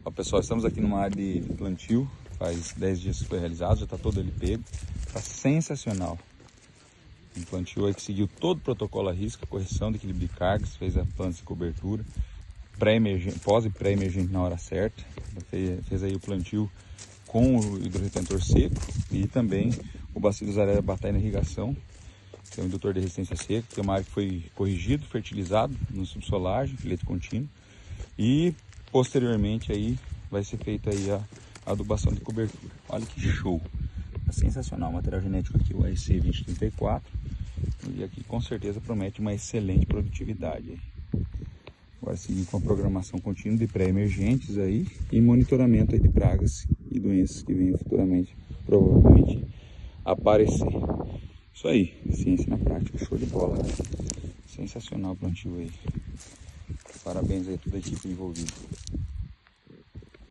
Ó, pessoal, estamos aqui numa área de plantio, faz 10 dias que foi realizado, já está todo ele pego, está sensacional. Um plantio aí que seguiu todo o protocolo à risca, correção de equilíbrio de cargas, fez a planta de cobertura, pós e pré-emergente na hora certa, fez aí o plantio com o hidroretentor seco e também o bacio dos areia batai na irrigação, que é um indutor de resistência seca, que é uma área que foi corrigido, fertilizado no subsolagem, filete contínuo, e posteriormente aí vai ser feita aí a adubação de cobertura. Olha que show! Tá sensacional o material genético aqui, o AEC 2034, e aqui com certeza promete uma excelente produtividade. Agora seguir com a programação contínua de pré-emergentes aí e monitoramento aí de pragas e doenças que venham futuramente, provavelmente, aparecer. Isso aí, ciência na prática, show de bola, né? Sensacional o plantio aí. Parabéns aí a toda a equipe envolvida.